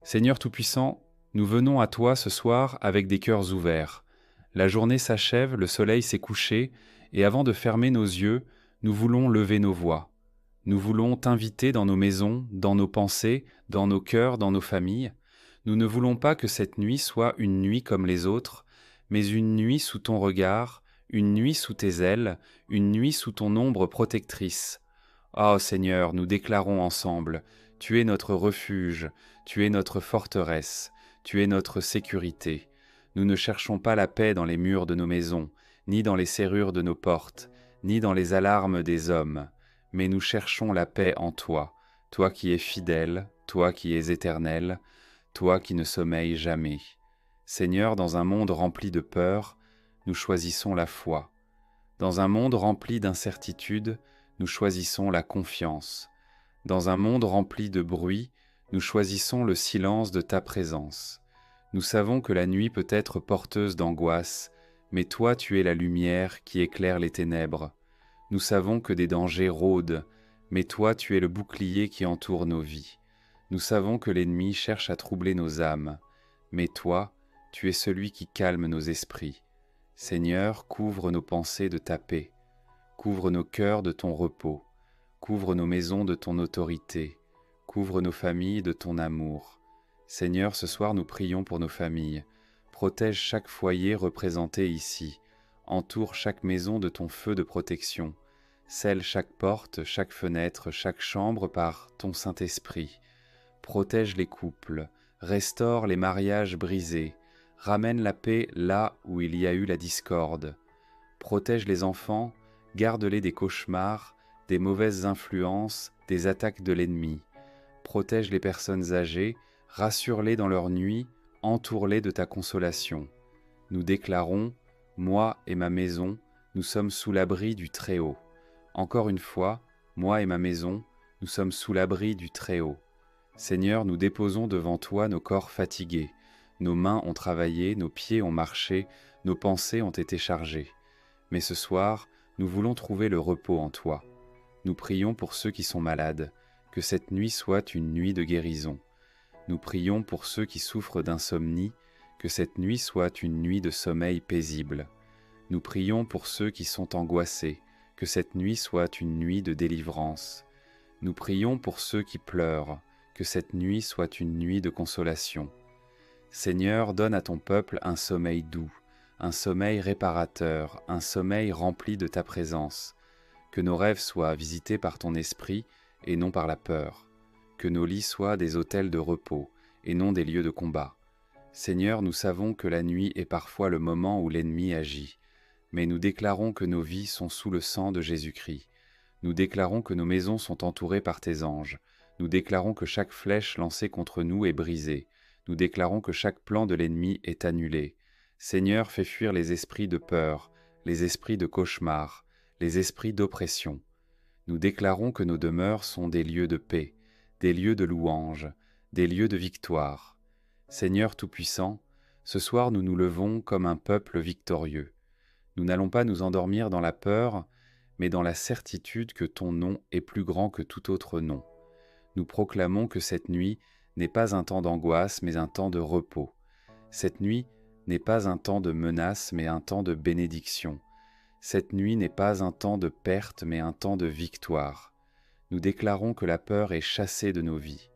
Seigneur Tout-Puissant, nous venons à toi ce soir avec des cœurs ouverts. La journée s'achève, le soleil s'est couché, et avant de fermer nos yeux, nous voulons lever nos voix. Nous voulons t'inviter dans nos maisons, dans nos pensées, dans nos cœurs, dans nos familles. Nous ne voulons pas que cette nuit soit une nuit comme les autres, mais une nuit sous ton regard, une nuit sous tes ailes, une nuit sous ton ombre protectrice. Ô Seigneur, nous déclarons ensemble, tu es notre refuge, tu es notre forteresse, tu es notre sécurité. Nous ne cherchons pas la paix dans les murs de nos maisons, ni dans les serrures de nos portes, ni dans les alarmes des hommes, mais nous cherchons la paix en toi, toi qui es fidèle, toi qui es éternel, toi qui ne sommeilles jamais. Seigneur, dans un monde rempli de peur, nous choisissons la foi. Dans un monde rempli d'incertitudes, nous choisissons la confiance. Dans un monde rempli de bruit, nous choisissons le silence de ta présence. Nous savons que la nuit peut être porteuse d'angoisse, mais toi tu es la lumière qui éclaire les ténèbres. Nous savons que des dangers rôdent, mais toi tu es le bouclier qui entoure nos vies. Nous savons que l'ennemi cherche à troubler nos âmes, mais toi, tu es celui qui calme nos esprits. Seigneur, couvre nos pensées de ta paix, couvre nos cœurs de ton repos, couvre nos maisons de ton autorité, couvre nos familles de ton amour. Seigneur, ce soir nous prions pour nos familles. Protège chaque foyer représenté ici. Entoure chaque maison de ton feu de protection. Scelle chaque porte, chaque fenêtre, chaque chambre par ton Saint-Esprit. Protège les couples, restaure les mariages brisés, ramène la paix là où il y a eu la discorde. Protège les enfants, garde-les des cauchemars, des mauvaises influences, des attaques de l'ennemi. Protège les personnes âgées, rassure-les dans leur nuit, entoure-les de ta consolation. Nous déclarons, moi et ma maison, nous sommes sous l'abri du Très-Haut. Encore une fois, moi et ma maison, nous sommes sous l'abri du Très-Haut. Seigneur, nous déposons devant toi nos corps fatigués. Nos mains ont travaillé, nos pieds ont marché, nos pensées ont été chargées. Mais ce soir, nous voulons trouver le repos en toi. Nous prions pour ceux qui sont malades, que cette nuit soit une nuit de guérison. Nous prions pour ceux qui souffrent d'insomnie, que cette nuit soit une nuit de sommeil paisible. Nous prions pour ceux qui sont angoissés, que cette nuit soit une nuit de délivrance. Nous prions pour ceux qui pleurent, que cette nuit soit une nuit de consolation. Seigneur, donne à ton peuple un sommeil doux, un sommeil réparateur, un sommeil rempli de ta présence. Que nos rêves soient visités par ton esprit et non par la peur. Que nos lits soient des hôtels de repos et non des lieux de combat. Seigneur, nous savons que la nuit est parfois le moment où l'ennemi agit, mais nous déclarons que nos vies sont sous le sang de Jésus-Christ. Nous déclarons que nos maisons sont entourées par tes anges. Nous déclarons que chaque flèche lancée contre nous est brisée. Nous déclarons que chaque plan de l'ennemi est annulé. Seigneur, fais fuir les esprits de peur, les esprits de cauchemar, les esprits d'oppression. Nous déclarons que nos demeures sont des lieux de paix, des lieux de louange, des lieux de victoire. Seigneur Tout-Puissant, ce soir nous nous levons comme un peuple victorieux. Nous n'allons pas nous endormir dans la peur, mais dans la certitude que ton nom est plus grand que tout autre nom. Nous proclamons que cette nuit n'est pas un temps d'angoisse, mais un temps de repos. Cette nuit n'est pas un temps de menace, mais un temps de bénédiction. Cette nuit n'est pas un temps de perte, mais un temps de victoire. Nous déclarons que la peur est chassée de nos vies.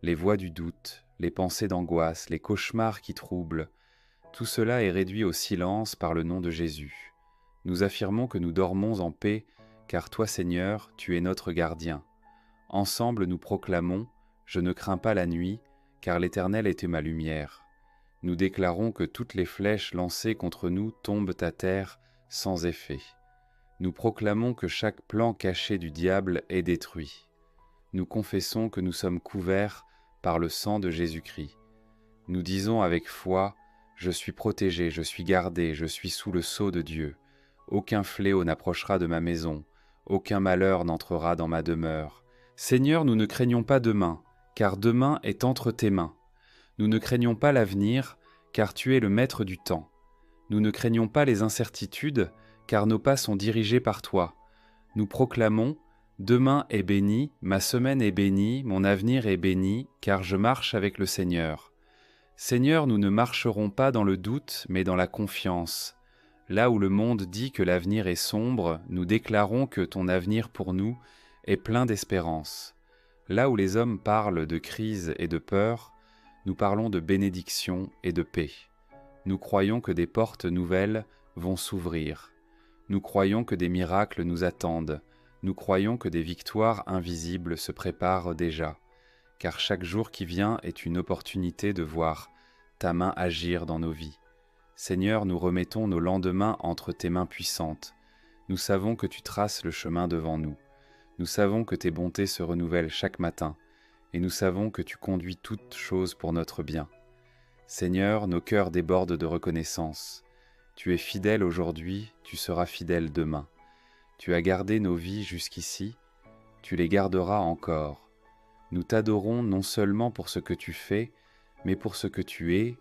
Les voix du doute, les pensées d'angoisse, les cauchemars qui troublent, tout cela est réduit au silence par le nom de Jésus. Nous affirmons que nous dormons en paix, car toi, Seigneur, tu es notre gardien. Ensemble nous proclamons, je ne crains pas la nuit, car l'Éternel était ma lumière. Nous déclarons que toutes les flèches lancées contre nous tombent à terre sans effet. Nous proclamons que chaque plan caché du diable est détruit. Nous confessons que nous sommes couverts par le sang de Jésus-Christ. Nous disons avec foi, je suis protégé, je suis gardé, je suis sous le sceau de Dieu. Aucun fléau n'approchera de ma maison, aucun malheur n'entrera dans ma demeure. Seigneur, nous ne craignons pas demain, car demain est entre tes mains. Nous ne craignons pas l'avenir, car tu es le maître du temps. Nous ne craignons pas les incertitudes, car nos pas sont dirigés par toi. Nous proclamons, Demain est béni, ma semaine est bénie, mon avenir est béni, car je marche avec le Seigneur. Seigneur, nous ne marcherons pas dans le doute, mais dans la confiance. Là où le monde dit que l'avenir est sombre, nous déclarons que ton avenir pour nous est plein d'espérance. Là où les hommes parlent de crise et de peur, nous parlons de bénédiction et de paix. Nous croyons que des portes nouvelles vont s'ouvrir. Nous croyons que des miracles nous attendent. Nous croyons que des victoires invisibles se préparent déjà, car chaque jour qui vient est une opportunité de voir ta main agir dans nos vies. Seigneur, nous remettons nos lendemains entre tes mains puissantes. Nous savons que tu traces le chemin devant nous. Nous savons que tes bontés se renouvellent chaque matin, et nous savons que tu conduis toutes choses pour notre bien. Seigneur, nos cœurs débordent de reconnaissance. Tu es fidèle aujourd'hui, tu seras fidèle demain. Tu as gardé nos vies jusqu'ici, tu les garderas encore. Nous t'adorons non seulement pour ce que tu fais, mais pour ce que tu es.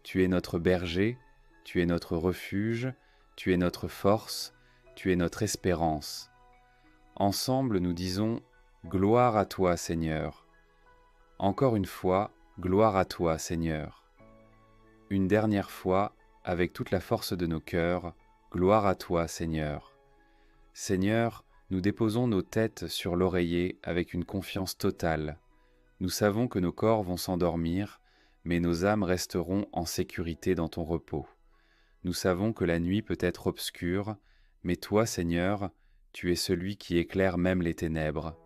Tu es notre berger, tu es notre refuge, tu es notre force, tu es notre espérance. Ensemble, nous disons « Gloire à toi, Seigneur ». Encore une fois, gloire à toi, Seigneur. Une dernière fois, avec toute la force de nos cœurs, gloire à toi, Seigneur. Seigneur, nous déposons nos têtes sur l'oreiller avec une confiance totale. Nous savons que nos corps vont s'endormir, mais nos âmes resteront en sécurité dans ton repos. Nous savons que la nuit peut être obscure, mais toi, Seigneur, tu es celui qui éclaire même les ténèbres.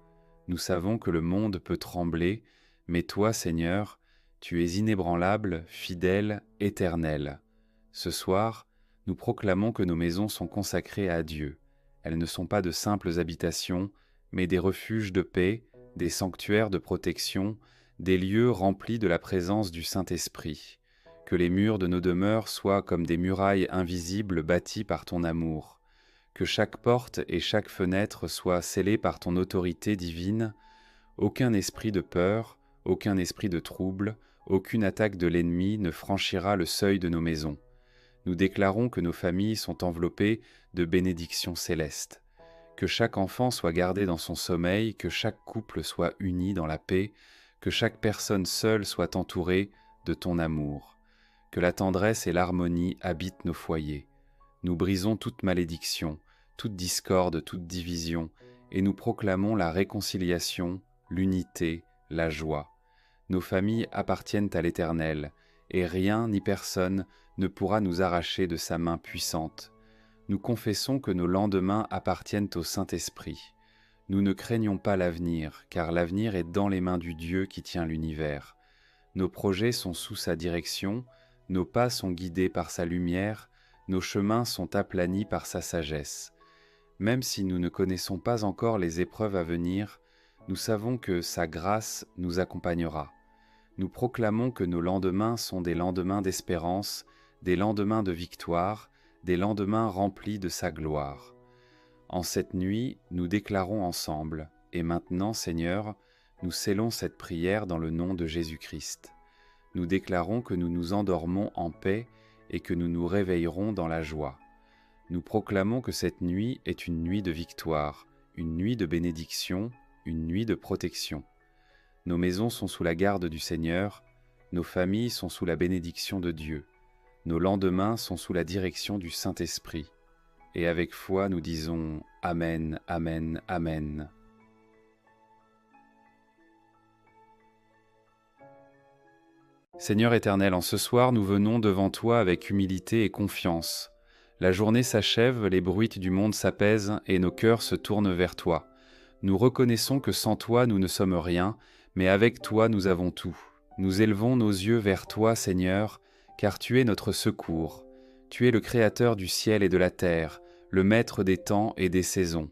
Nous savons que le monde peut trembler, mais toi, Seigneur, tu es inébranlable, fidèle, éternel. Ce soir, nous proclamons que nos maisons sont consacrées à Dieu. Elles ne sont pas de simples habitations, mais des refuges de paix, des sanctuaires de protection, des lieux remplis de la présence du Saint-Esprit. Que les murs de nos demeures soient comme des murailles invisibles bâties par ton amour. Que chaque porte et chaque fenêtre soient scellées par ton autorité divine. Aucun esprit de peur, aucun esprit de trouble, aucune attaque de l'ennemi ne franchira le seuil de nos maisons. Nous déclarons que nos familles sont enveloppées de bénédictions célestes. Que chaque enfant soit gardé dans son sommeil, que chaque couple soit uni dans la paix, que chaque personne seule soit entourée de ton amour. Que la tendresse et l'harmonie habitent nos foyers. Nous brisons toute malédiction, toute discorde, toute division, et nous proclamons la réconciliation, l'unité, la joie. Nos familles appartiennent à l'Éternel, et rien ni personne ne pourra nous arracher de sa main puissante. Nous confessons que nos lendemains appartiennent au Saint-Esprit. Nous ne craignons pas l'avenir, car l'avenir est dans les mains du Dieu qui tient l'univers. Nos projets sont sous sa direction, nos pas sont guidés par sa lumière, nos chemins sont aplanis par sa sagesse. Même si nous ne connaissons pas encore les épreuves à venir, nous savons que sa grâce nous accompagnera. Nous proclamons que nos lendemains sont des lendemains d'espérance, des lendemains de victoire, des lendemains remplis de sa gloire. En cette nuit, nous déclarons ensemble, et maintenant, Seigneur, nous scellons cette prière dans le nom de Jésus-Christ. Nous déclarons que nous nous endormons en paix et que nous nous réveillerons dans la joie. Nous proclamons que cette nuit est une nuit de victoire, une nuit de bénédiction, une nuit de protection. Nos maisons sont sous la garde du Seigneur, nos familles sont sous la bénédiction de Dieu, nos lendemains sont sous la direction du Saint-Esprit. Et avec foi, nous disons « Amen, Amen, Amen ». Seigneur éternel, en ce soir, nous venons devant toi avec humilité et confiance. La journée s'achève, les bruits du monde s'apaisent et nos cœurs se tournent vers toi. Nous reconnaissons que sans toi, nous ne sommes rien, mais avec toi, nous avons tout. Nous élevons nos yeux vers toi, Seigneur, car tu es notre secours. Tu es le Créateur du ciel et de la terre, le Maître des temps et des saisons.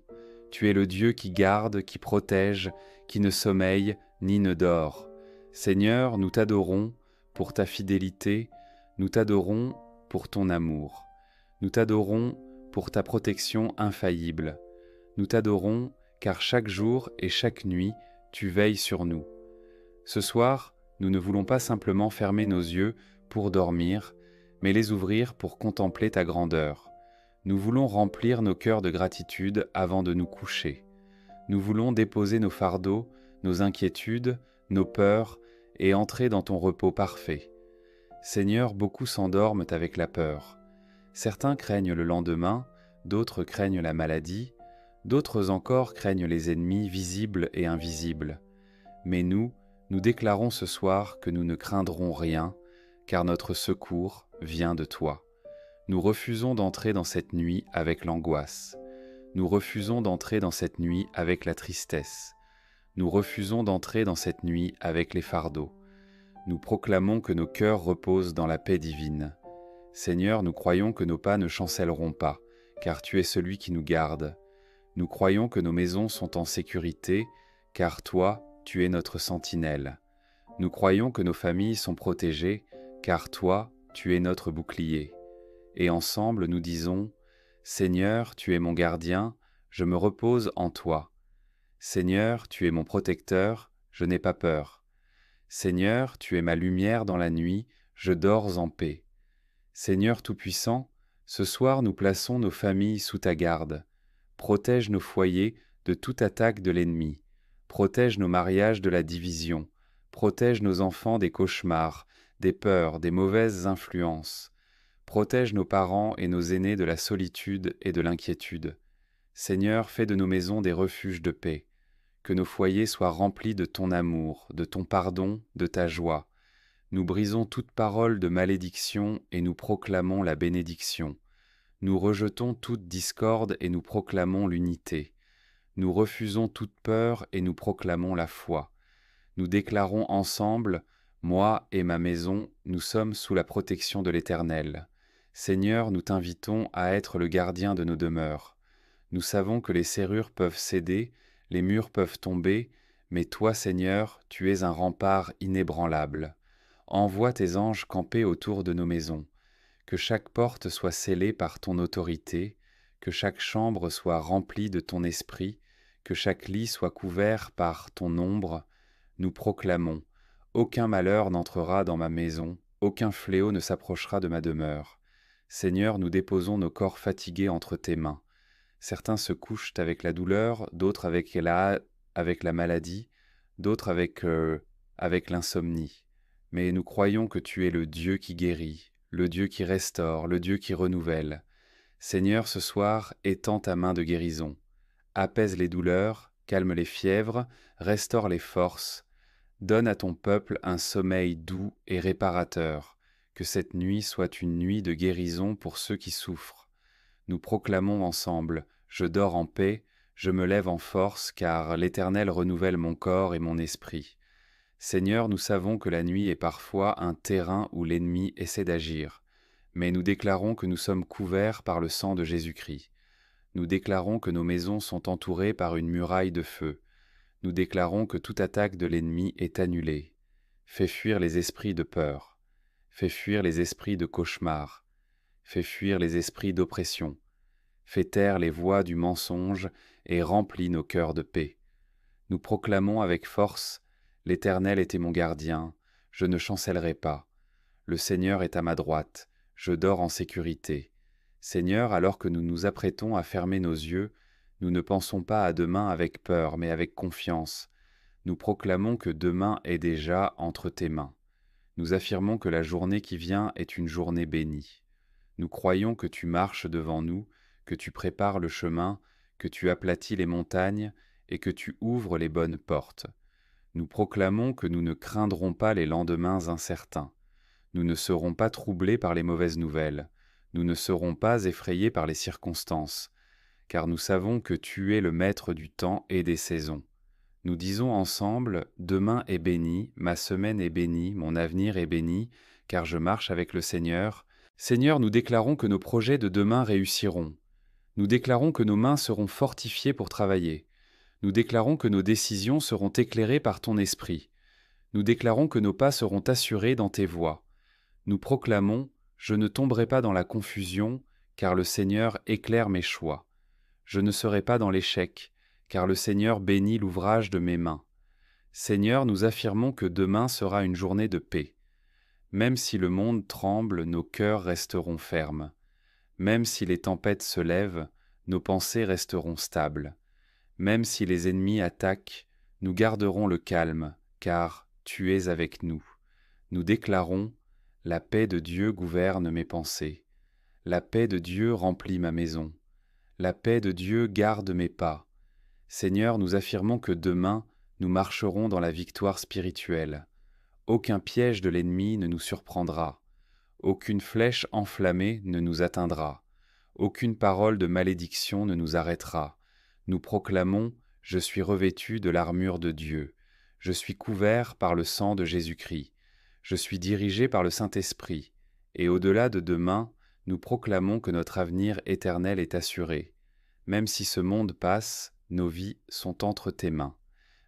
Tu es le Dieu qui garde, qui protège, qui ne sommeille ni ne dort. Seigneur, nous t'adorons pour ta fidélité, nous t'adorons pour ton amour. Nous t'adorons pour ta protection infaillible. Nous t'adorons car chaque jour et chaque nuit, tu veilles sur nous. Ce soir, nous ne voulons pas simplement fermer nos yeux pour dormir, mais les ouvrir pour contempler ta grandeur. Nous voulons remplir nos cœurs de gratitude avant de nous coucher. Nous voulons déposer nos fardeaux, nos inquiétudes, nos peurs, et entrer dans ton repos parfait. Seigneur, beaucoup s'endorment avec la peur. Certains craignent le lendemain, d'autres craignent la maladie, d'autres encore craignent les ennemis visibles et invisibles. Mais nous déclarons ce soir que nous ne craindrons rien, car notre secours vient de toi. Nous refusons d'entrer dans cette nuit avec l'angoisse. Nous refusons d'entrer dans cette nuit avec la tristesse. Nous refusons d'entrer dans cette nuit avec les fardeaux. Nous proclamons que nos cœurs reposent dans la paix divine. Seigneur, nous croyons que nos pas ne chancelleront pas, car tu es celui qui nous garde. Nous croyons que nos maisons sont en sécurité, car toi, tu es notre sentinelle. Nous croyons que nos familles sont protégées, car toi, tu es notre bouclier. Et ensemble, nous disons, Seigneur, tu es mon gardien, je me repose en toi. Seigneur, tu es mon protecteur, je n'ai pas peur. Seigneur, tu es ma lumière dans la nuit, je dors en paix. Seigneur Tout-Puissant, ce soir nous plaçons nos familles sous ta garde. Protège nos foyers de toute attaque de l'ennemi. Protège nos mariages de la division. Protège nos enfants des cauchemars, des peurs, des mauvaises influences. Protège nos parents et nos aînés de la solitude et de l'inquiétude. Seigneur, fais de nos maisons des refuges de paix. Que nos foyers soient remplis de ton amour, de ton pardon, de ta joie. Nous brisons toute parole de malédiction et nous proclamons la bénédiction. Nous rejetons toute discorde et nous proclamons l'unité. Nous refusons toute peur et nous proclamons la foi. Nous déclarons ensemble, moi et ma maison, nous sommes sous la protection de l'Éternel. Seigneur, nous t'invitons à être le gardien de nos demeures. Nous savons que les serrures peuvent céder, les murs peuvent tomber, mais toi, Seigneur, tu es un rempart inébranlable. Envoie tes anges camper autour de nos maisons. Que chaque porte soit scellée par ton autorité, que chaque chambre soit remplie de ton esprit, que chaque lit soit couvert par ton ombre. Nous proclamons, aucun malheur n'entrera dans ma maison, aucun fléau ne s'approchera de ma demeure. Seigneur, nous déposons nos corps fatigués entre tes mains. Certains se couchent avec la douleur, d'autres avec la maladie, d'autres avec l'insomnie. Mais nous croyons que tu es le Dieu qui guérit, le Dieu qui restaure, le Dieu qui renouvelle. Seigneur, ce soir, étends ta main de guérison. Apaise les douleurs, calme les fièvres, restaure les forces. Donne à ton peuple un sommeil doux et réparateur. Que cette nuit soit une nuit de guérison pour ceux qui souffrent. Nous proclamons ensemble, je dors en paix, je me lève en force, car l'Éternel renouvelle mon corps et mon esprit. Seigneur, nous savons que la nuit est parfois un terrain où l'ennemi essaie d'agir, mais nous déclarons que nous sommes couverts par le sang de Jésus-Christ. Nous déclarons que nos maisons sont entourées par une muraille de feu. Nous déclarons que toute attaque de l'ennemi est annulée. Fais fuir les esprits de peur. Fais fuir les esprits de cauchemar. Fais fuir les esprits d'oppression. Fais taire les voix du mensonge et remplis nos cœurs de paix. Nous proclamons avec force, l'Éternel était mon gardien, je ne chancellerai pas. Le Seigneur est à ma droite, je dors en sécurité. Seigneur, alors que nous nous apprêtons à fermer nos yeux, nous ne pensons pas à demain avec peur, mais avec confiance. Nous proclamons que demain est déjà entre tes mains. Nous affirmons que la journée qui vient est une journée bénie. Nous croyons que tu marches devant nous, que tu prépares le chemin, que tu aplatis les montagnes et que tu ouvres les bonnes portes. Nous proclamons que nous ne craindrons pas les lendemains incertains. Nous ne serons pas troublés par les mauvaises nouvelles. Nous ne serons pas effrayés par les circonstances, car nous savons que tu es le maître du temps et des saisons. Nous disons ensemble, demain est béni, ma semaine est bénie, mon avenir est béni, car je marche avec le Seigneur. Seigneur, nous déclarons que nos projets de demain réussiront. Nous déclarons que nos mains seront fortifiées pour travailler. Nous déclarons que nos décisions seront éclairées par ton esprit. Nous déclarons que nos pas seront assurés dans tes voies. Nous proclamons, je ne tomberai pas dans la confusion, car le Seigneur éclaire mes choix. Je ne serai pas dans l'échec, car le Seigneur bénit l'ouvrage de mes mains. Seigneur, nous affirmons que demain sera une journée de paix. Même si le monde tremble, nos cœurs resteront fermes. Même si les tempêtes se lèvent, nos pensées resteront stables. Même si les ennemis attaquent, nous garderons le calme, car tu es avec nous. Nous déclarons, la paix de Dieu gouverne mes pensées. La paix de Dieu remplit ma maison. La paix de Dieu garde mes pas. Seigneur, nous affirmons que demain, nous marcherons dans la victoire spirituelle. Aucun piège de l'ennemi ne nous surprendra. Aucune flèche enflammée ne nous atteindra. Aucune parole de malédiction ne nous arrêtera. Nous proclamons, je suis revêtu de l'armure de Dieu. Je suis couvert par le sang de Jésus-Christ. Je suis dirigé par le Saint-Esprit. Et au-delà de demain, nous proclamons que notre avenir éternel est assuré. Même si ce monde passe, nos vies sont entre tes mains.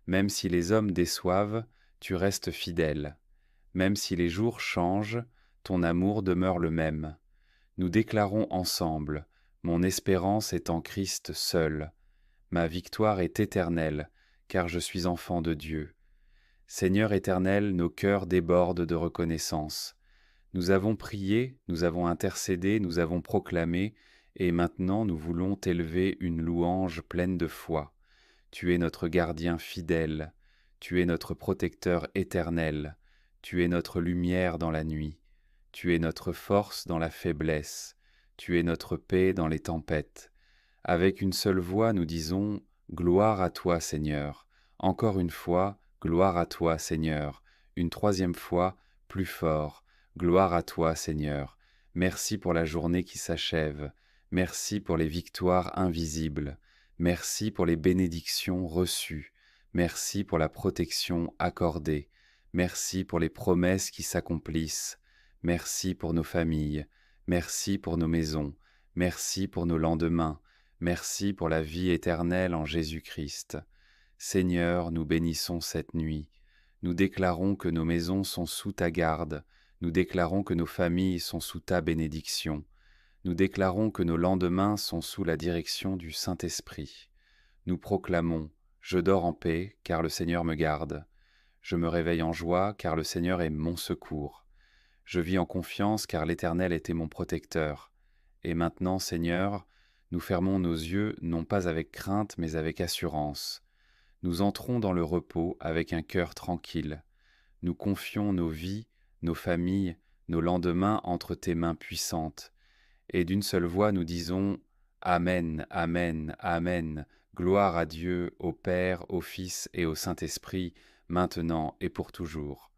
Même si les hommes déçoivent, tu restes fidèle. Même si les jours changent, ton amour demeure le même. Nous déclarons ensemble, mon espérance est en Christ seul. Ma victoire est éternelle, car je suis enfant de Dieu. Seigneur éternel, nos cœurs débordent de reconnaissance. Nous avons prié, nous avons intercédé, nous avons proclamé, et maintenant nous voulons t'élever une louange pleine de foi. Tu es notre gardien fidèle, tu es notre protecteur éternel, tu es notre lumière dans la nuit, tu es notre force dans la faiblesse, tu es notre paix dans les tempêtes. Avec une seule voix nous disons « Gloire à toi Seigneur ». Encore une fois, « Gloire à toi Seigneur ». Une troisième fois, plus fort, « Gloire à toi Seigneur ». Merci pour la journée qui s'achève. Merci pour les victoires invisibles. Merci pour les bénédictions reçues. Merci pour la protection accordée. Merci pour les promesses qui s'accomplissent. Merci pour nos familles. Merci pour nos maisons. Merci pour nos lendemains. Merci pour la vie éternelle en Jésus-Christ. Seigneur, nous bénissons cette nuit. Nous déclarons que nos maisons sont sous ta garde. Nous déclarons que nos familles sont sous ta bénédiction. Nous déclarons que nos lendemains sont sous la direction du Saint-Esprit. Nous proclamons « Je dors en paix, car le Seigneur me garde. Je me réveille en joie, car le Seigneur est mon secours. Je vis en confiance, car l'Éternel était mon protecteur. Et maintenant, Seigneur, nous fermons nos yeux non pas avec crainte, mais avec assurance. Nous entrons dans le repos avec un cœur tranquille. Nous confions nos vies, nos familles, nos lendemains entre tes mains puissantes. Et d'une seule voix nous disons « Amen, Amen, Amen, gloire à Dieu, au Père, au Fils et au Saint-Esprit, maintenant et pour toujours. »